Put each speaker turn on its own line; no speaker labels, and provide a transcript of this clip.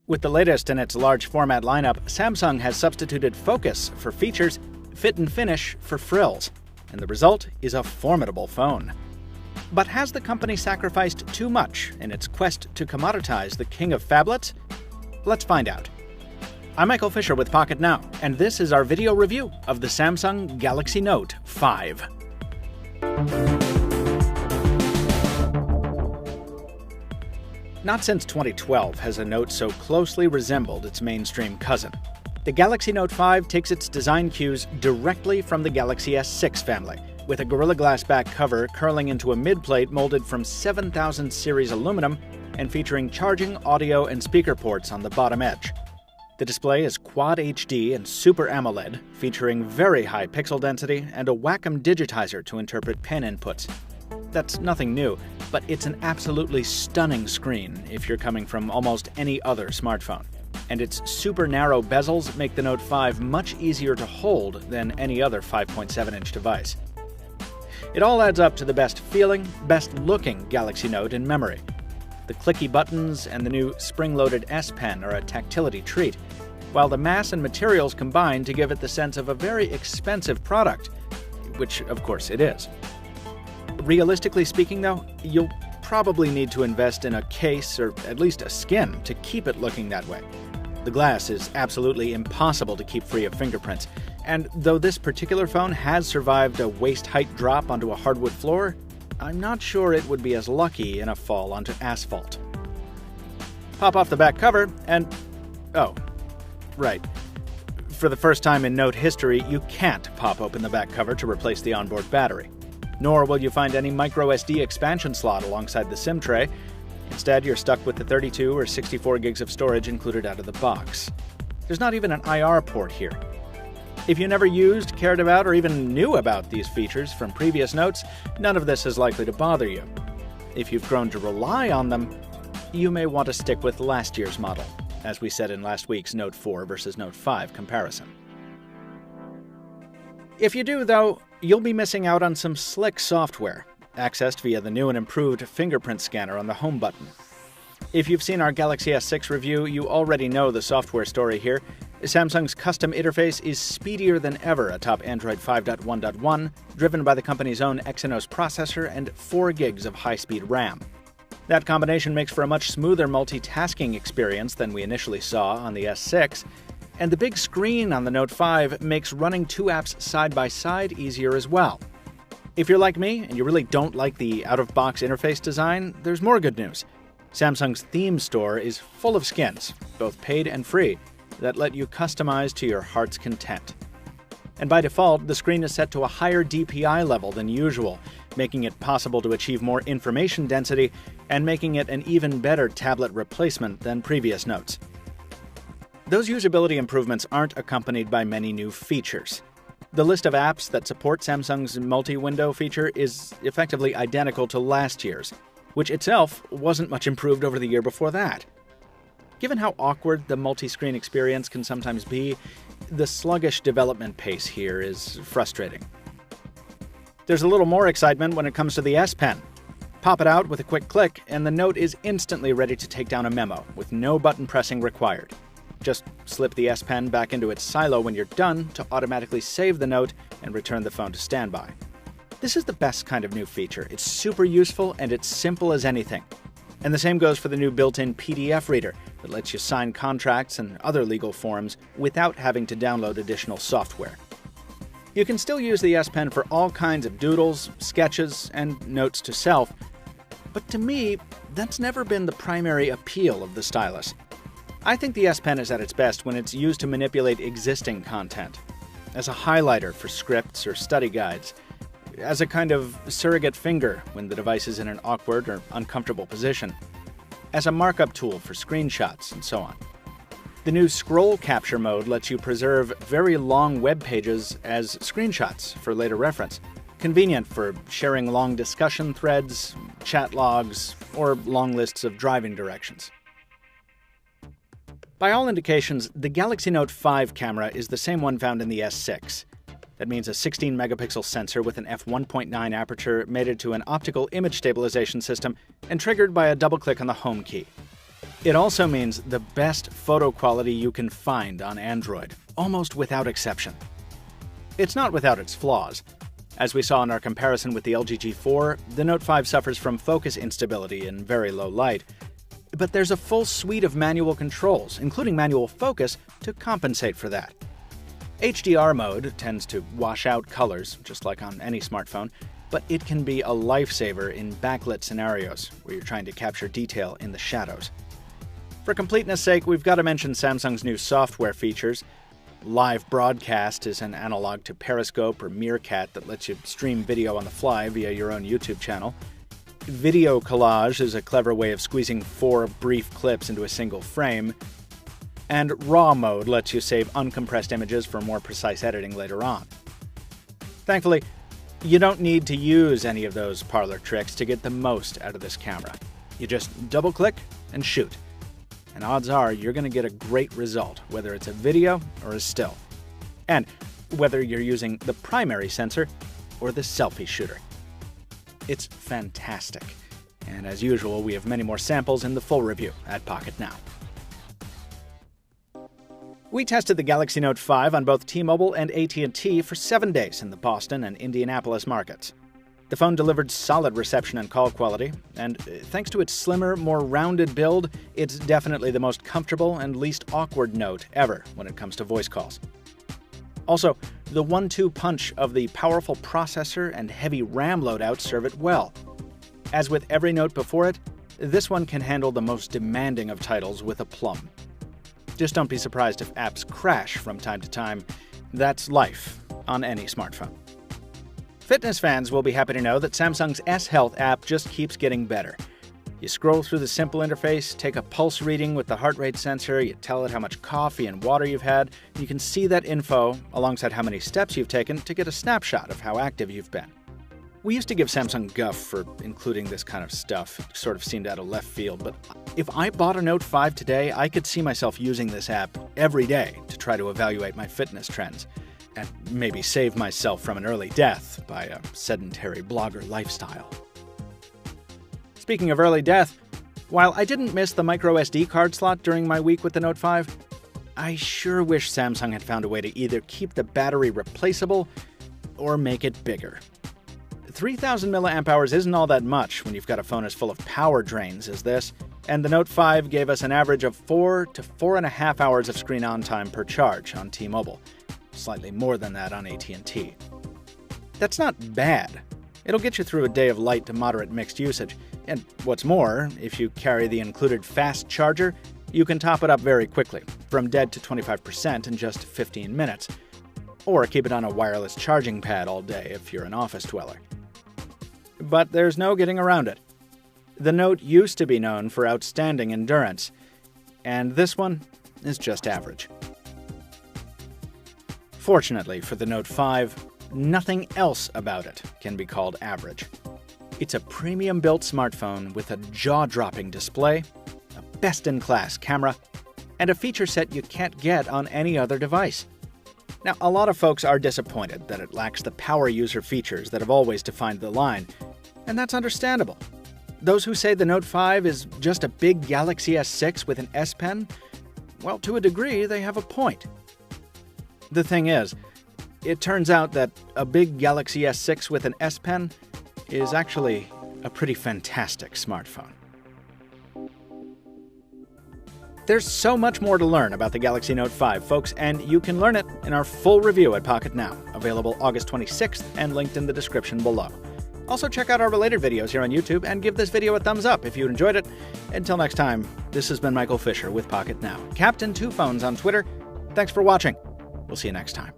With the latest in its large format lineup, Samsung has substituted focus for features, fit and finish for frills, and the result is a formidable phone. But has the company sacrificed too much in its quest to commoditize the king of phablets? Let's find out. I'm Michael Fisher with Pocket Now, and this is our video review of the Samsung Galaxy Note 5. Not since 2012 has a Note so closely resembled its mainstream cousin. The Galaxy Note 5 takes its design cues directly from the Galaxy S6 family, with a Gorilla Glass back cover curling into a mid-plate molded from 7000 series aluminum and featuring charging, audio, and speaker ports on the bottom edge. The display is Quad HD and Super AMOLED, featuring very high pixel density and a Wacom digitizer to interpret pen inputs. That's nothing new, but it's an absolutely stunning screen if you're coming from almost any other smartphone. And its super narrow bezels make the Note 5 much easier to hold than any other 5.7-inch device. It all adds up to the best feeling, best looking Galaxy Note in memory. The clicky buttons and the new spring-loaded S Pen are a tactility treat, while the mass and materials combine to give it the sense of a very expensive product, which of course it is. Realistically speaking though, you'll probably need to invest in a case or at least a skin to keep it looking that way. The glass is absolutely impossible to keep free of fingerprints, and though this particular phone has survived a waist-height drop onto a hardwood floor, I'm not sure it would be as lucky in a fall onto asphalt. Pop off the back cover and... oh, right. For the first time in Note history, you can't pop open the back cover to replace the onboard battery. Nor will you find any microSD expansion slot alongside the SIM tray. Instead, you're stuck with the 32 or 64 gigs of storage included out of the box. There's not even an IR port here. If you never used, cared about, or even knew about these features from previous Notes, none of this is likely to bother you. If you've grown to rely on them, you may want to stick with last year's model, as we said in last week's Note 4 versus Note 5 comparison. If you do, though, you'll be missing out on some slick software, accessed via the new and improved fingerprint scanner on the home button. If you've seen our Galaxy S6 review, you already know the software story here. Samsung's custom interface is speedier than ever atop Android 5.1.1, driven by the company's own Exynos processor and 4 gigs of high-speed RAM. That combination makes for a much smoother multitasking experience than we initially saw on the S6, and the big screen on the Note 5 makes running 2 apps side by side easier as well. If you're like me and you really don't like the out-of-box interface design, there's more good news. Samsung's theme store is full of skins, both paid and free, that let you customize to your heart's content. And by default, the screen is set to a higher DPI level than usual, making it possible to achieve more information density and making it an even better tablet replacement than previous Notes. Those usability improvements aren't accompanied by many new features. The list of apps that support Samsung's multi-window feature is effectively identical to last year's, which itself wasn't much improved over the year before that. Given how awkward the multi-screen experience can sometimes be, the sluggish development pace here is frustrating. There's a little more excitement when it comes to the S Pen. Pop it out with a quick click, and the Note is instantly ready to take down a memo, with no button pressing required. Just slip the S Pen back into its silo when you're done to automatically save the Note and return the phone to standby. This is the best kind of new feature. It's super useful and it's simple as anything. And the same goes for the new built-in PDF reader that lets you sign contracts and other legal forms without having to download additional software. You can still use the S Pen for all kinds of doodles, sketches, and notes to self, but to me, that's never been the primary appeal of the stylus. I think the S Pen is at its best when it's used to manipulate existing content, as a highlighter for scripts or study guides, as a kind of surrogate finger when the device is in an awkward or uncomfortable position, as a markup tool for screenshots, and so on. The new scroll capture mode lets you preserve very long web pages as screenshots for later reference, convenient for sharing long discussion threads, chat logs, or long lists of driving directions. By all indications, the Galaxy Note 5 camera is the same one found in the S6. That means a 16-megapixel sensor with an f1.9 aperture mated to an optical image stabilization system and triggered by a double-click on the home key. It also means the best photo quality you can find on Android, almost without exception. It's not without its flaws. As we saw in our comparison with the LG G4, the Note 5 suffers from focus instability in very low light. But there's a full suite of manual controls, including manual focus, to compensate for that. HDR mode tends to wash out colors, just like on any smartphone, but it can be a lifesaver in backlit scenarios where you're trying to capture detail in the shadows. For completeness' sake, we've got to mention Samsung's new software features. Live Broadcast is an analog to Periscope or Meerkat that lets you stream video on the fly via your own YouTube channel. Video Collage is a clever way of squeezing 4 brief clips into a single frame. And RAW mode lets you save uncompressed images for more precise editing later on. Thankfully, you don't need to use any of those parlor tricks to get the most out of this camera. You just double-click and shoot. And odds are you're going to get a great result, whether it's a video or a still. And whether you're using the primary sensor or the selfie shooter. It's fantastic. And as usual, we have many more samples in the full review at Pocket Now. We tested the Galaxy Note 5 on both T-Mobile and AT&T for 7 days in the Boston and Indianapolis markets. The phone delivered solid reception and call quality, and thanks to its slimmer, more rounded build, it's definitely the most comfortable and least awkward Note ever when it comes to voice calls. Also, the 1-2 punch of the powerful processor and heavy RAM loadout serve it well. As with every Note before it, this one can handle the most demanding of titles with aplomb. Just don't be surprised if apps crash from time to time. That's life on any smartphone. Fitness fans will be happy to know that Samsung's S Health app just keeps getting better. You scroll through the simple interface, take a pulse reading with the heart rate sensor, you tell it how much coffee and water you've had, and you can see that info alongside how many steps you've taken to get a snapshot of how active you've been. We used to give Samsung guff for including this kind of stuff. It sort of seemed out of left field, but if I bought a Note 5 today, I could see myself using this app every day to try to evaluate my fitness trends. And maybe save myself from an early death by a sedentary blogger lifestyle. Speaking of early death, while I didn't miss the microSD card slot during my week with the Note 5, I sure wish Samsung had found a way to either keep the battery replaceable or make it bigger. 3,000 mAh isn't all that much when you've got a phone as full of power drains as this, and the Note 5 gave us an average of 4 to 4.5 hours of screen on time per charge on T-Mobile. Slightly more than that on AT&T. That's not bad. It'll get you through a day of light to moderate mixed usage. And what's more, if you carry the included fast charger, you can top it up very quickly, from dead to 25% in just 15 minutes. Or keep it on a wireless charging pad all day if you're an office dweller. But there's no getting around it. The Note used to be known for outstanding endurance, and this one is just average. Fortunately for the Note 5, nothing else about it can be called average. It's a premium-built smartphone with a jaw-dropping display, a best-in-class camera, and a feature set you can't get on any other device. Now, a lot of folks are disappointed that it lacks the power user features that have always defined the line, and that's understandable. Those who say the Note 5 is just a big Galaxy S6 with an S Pen, well, to a degree, they have a point. The thing is, it turns out that a big Galaxy S6 with an S Pen is actually a pretty fantastic smartphone. There's so much more to learn about the Galaxy Note 5, folks, and you can learn it in our full review at Pocket Now, available August 26th and linked in the description below. Also, check out our related videos here on YouTube and give this video a thumbs up if you enjoyed it. Until next time, this has been Michael Fisher with Pocket Now, Captain Two Phones on Twitter. Thanks for watching. We'll see you next time.